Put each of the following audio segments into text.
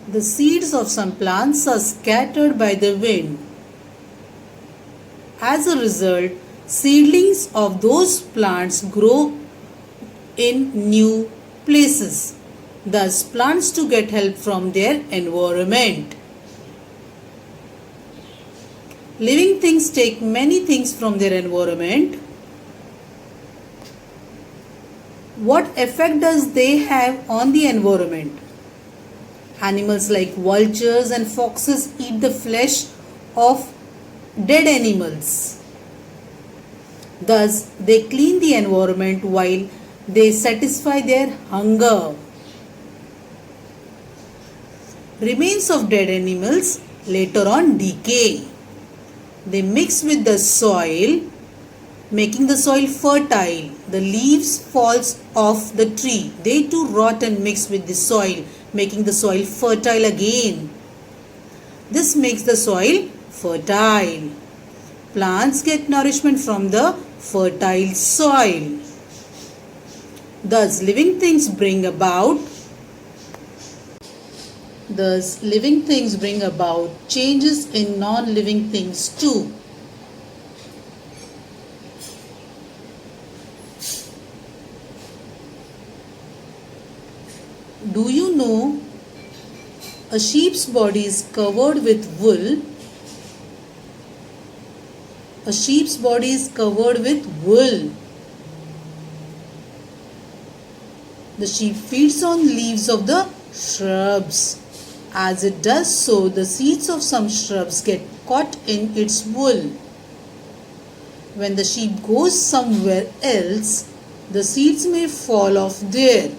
The seeds of some plants are scattered by the wind. As a result, seedlings of those plants grow in new places. Thus, plants to get help from their environment. Living things take many things from their environment. What effect does they have on the environment? Animals like vultures and foxes eat the flesh of dead animals. Thus, they clean the environment while they satisfy their hunger. Remains of dead animals later on decay. They mix with the soil, making the soil fertile. The leaves falls off the tree. They too rot and mix with the soil, making the soil fertile again. This makes the soil fertile. Plants get nourishment from the fertile soil. Thus, living things bring about changes in non-living things too. Do you know a sheep's body is covered with wool? A sheep's body is covered with wool. The sheep feeds on leaves of the shrubs. As it does so, the seeds of some shrubs get caught in its wool. When the sheep goes somewhere else, the seeds may fall off there.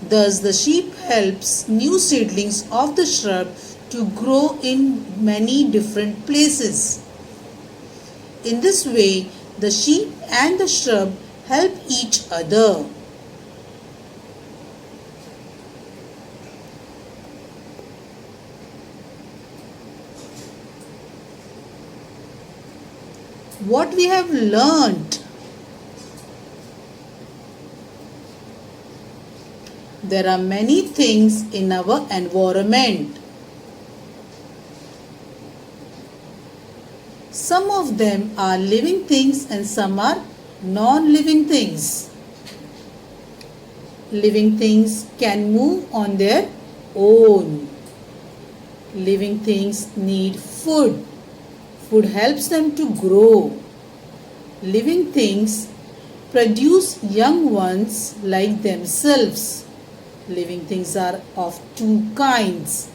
Thus, the sheep helps new seedlings of the shrub to grow in many different places. In this way, the sheep and the shrub help each other. What we have learnt. There are many things in our environment. Some of them are living things and some are non-living things. Living things can move on their own. Living things need food. Food helps them to grow. Living things produce young ones like themselves. Living things are of two kinds,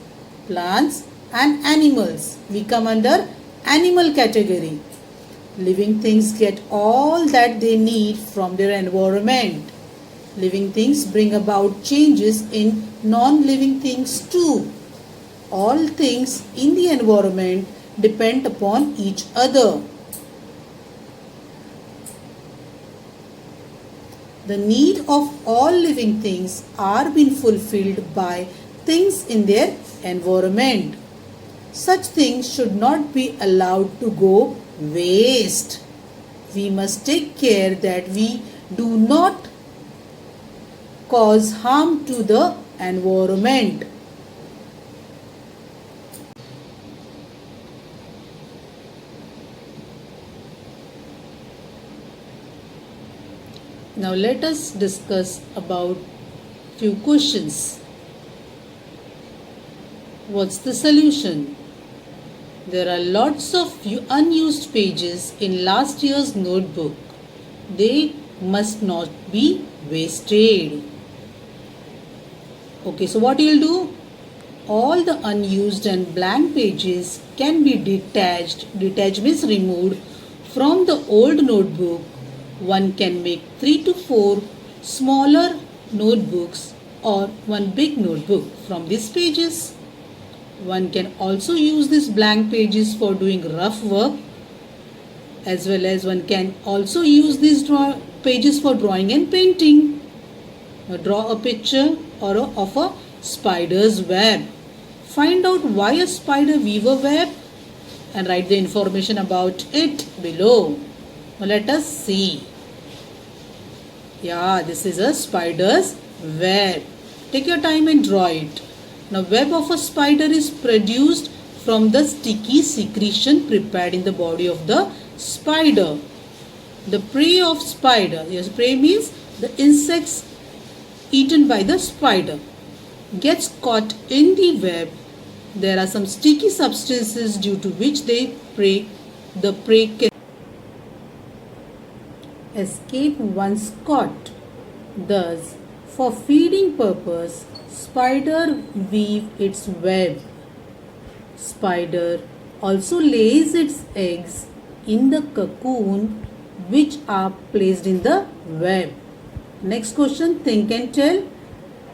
plants and animals. We come under animal category. Living things get all that they need from their environment. Living things bring about changes in non-living things too. All things in the environment depend upon each other. The need of all living things are being fulfilled by things in their environment. Such things should not be allowed to go waste. We must take care that we do not cause harm to the environment. Now let us discuss about few questions. What's the solution? There are lots of unused pages in last year's notebook. They must not be wasted. Okay, so what you'll do? All the unused and blank pages can be detached. Detached means removed from the old notebook. One can make 3 to 4 smaller notebooks or one big notebook from these pages. One can also use these blank pages for doing rough work, as well as one can also use these pages for drawing and painting. Now draw a picture of a spider's web. Find out why a spider weave a web and write the information about it below. Now let us see. Yeah, this is a spider's web. Take your time and draw it. Now, web of a spider is produced from the sticky secretion prepared in the body of the spider. The prey of spider, yes, prey means the insects eaten by the spider, gets caught in the web. There are some sticky substances due to which the prey can escape once caught. Thus, for feeding purpose, spider weave its web. Spider also lays its eggs in the cocoon which are placed in the web. Next question, think and tell.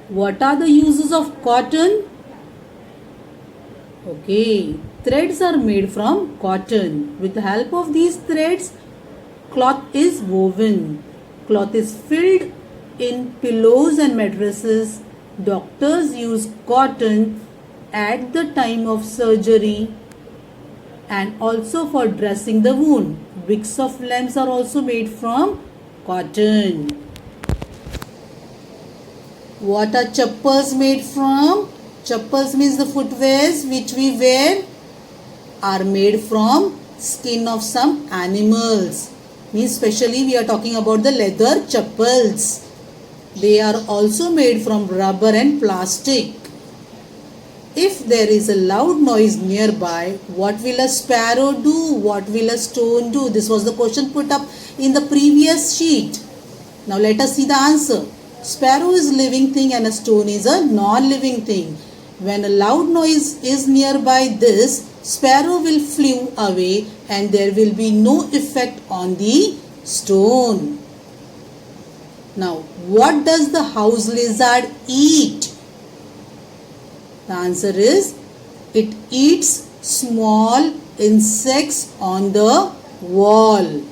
What are the uses of cotton? Okay, threads are made from cotton. With the help of these threads, cloth is woven. Cloth is filled in pillows and mattresses. Doctors use cotton at the time of surgery and also for dressing the wound. Wicks of lamps are also made from cotton. What are chappals made from? Chappals means the footwears which we wear are made from skin of some animals. Means specially we are talking about the leather chappals. They are also made from rubber and plastic. If there is a loud noise nearby, what will a sparrow do? What will a stone do? This was the question put up in the previous sheet. Now let us see the answer. Sparrow is a living thing and a stone is a non-living thing. When a loud noise is nearby this, sparrow will flew away and there will be no effect on the stone. Now, what does the house lizard eat? The answer is, it eats small insects on the wall.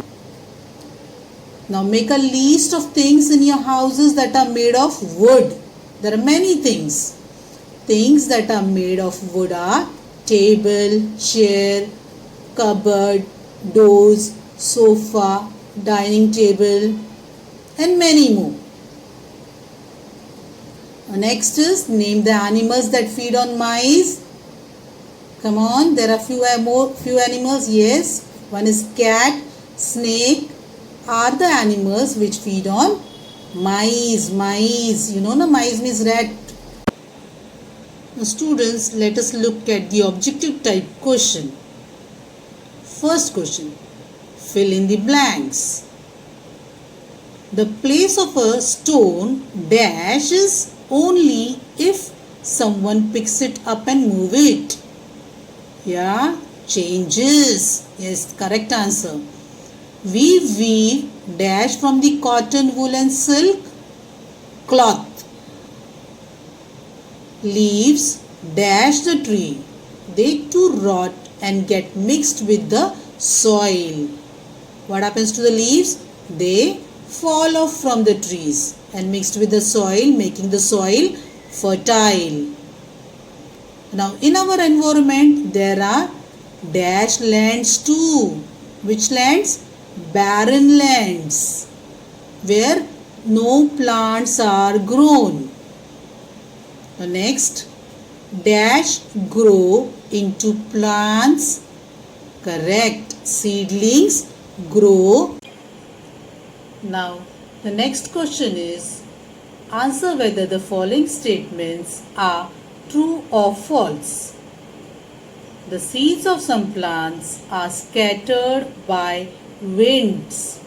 Now, make a list of things in your houses that are made of wood. There are many things. Things that are made of wood are table, chair, cupboard, doors, sofa, dining table, and many more. Next is name the animals that feed on mice. Come on, there are few animals. Yes, one is cat, snake are the animals which feed on mice. Mice, you know, na mice means rat. Now, students, let us look at the objective type question. First question, fill in the blanks. The place of a stone dash is only if someone picks it up and move it. Yeah, changes. Yes, correct answer. We weave dash from the cotton, wool and silk cloth. Leaves dash the tree. They too rot and get mixed with the soil. What happens to the leaves? They fall off from the trees and mixed with the soil, making the soil fertile. Now, in our environment, there are dash lands too. Which lands? Barren lands, where no plants are grown. Next, dash grow into plants. Correct. Seedlings grow. Now, the next question is, answer whether the following statements are true or false. The seeds of some plants are scattered by winds.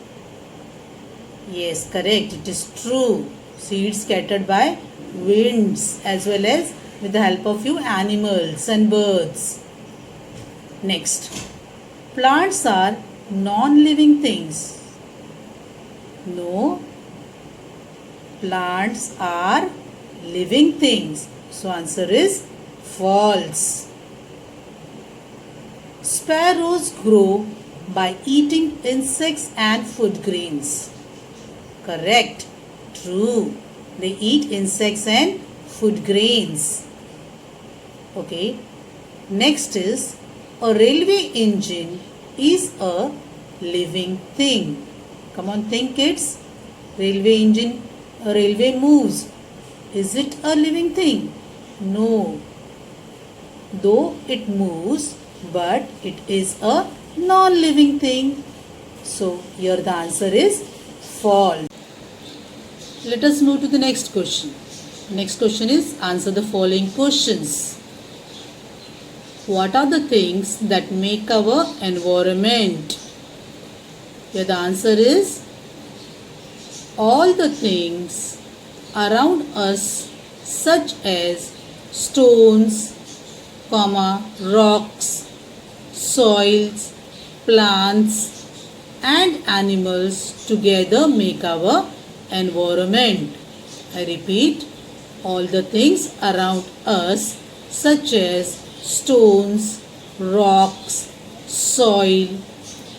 Yes, correct. It is true. Seeds scattered by winds as well as with the help of few animals and birds. Next, plants are non-living things. No, plants are living things. So answer is false. Sparrows grow by eating insects and food grains. Correct. True. They eat insects and food grains. Okay. Next is, a railway engine is a living thing. Come on, think kids. Railway engine, a railway moves. Is it a living thing? No. Though it moves, but it is a non-living thing. So here the answer is false. Let us move to the next question. Next question is answer the following questions. What are the things that make our environment? Here the answer is all the things around us such as stones, rocks, soils, plants and animals together make our environment. I repeat, all the things around us such as stones, rocks, soil,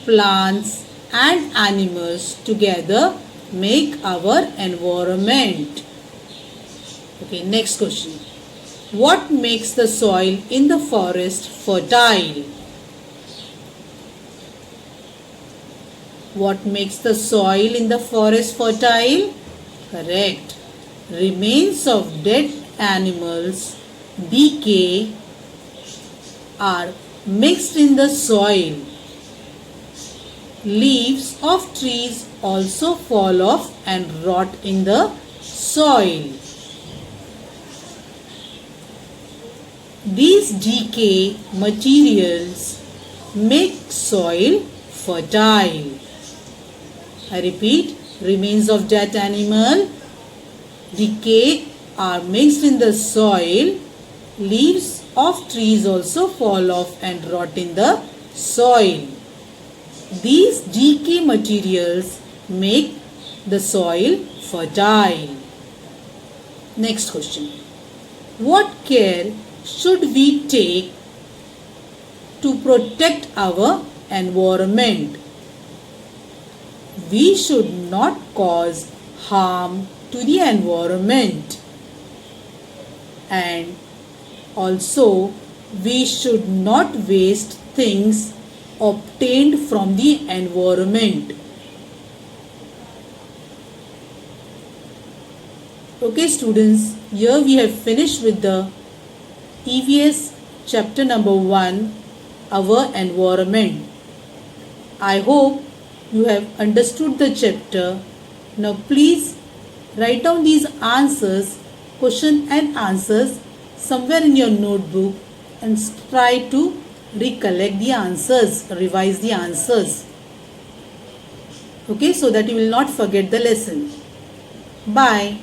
plants and animals together make our environment. Okay, next question. What makes the soil in the forest fertile? What makes the soil in the forest fertile? Correct. Remains of dead animals decay are mixed in the soil. Leaves of trees also fall off and rot in the soil. These decay materials make soil fertile. I repeat, remains of dead animal decay are mixed in the soil. Leaves of trees also fall off and rot in the soil. These decay materials make the soil fertile. Next question. What care should we take to protect our environment? We should not cause harm to the environment, and also we should not waste things obtained from the environment. Okay students, here we have finished with the EVS chapter number 1, our environment. I hope you have understood the chapter. Now please write down these answers, question and answers somewhere in your notebook and try to recollect the answers, revise the answers. Okay, so that you will not forget the lesson. Bye.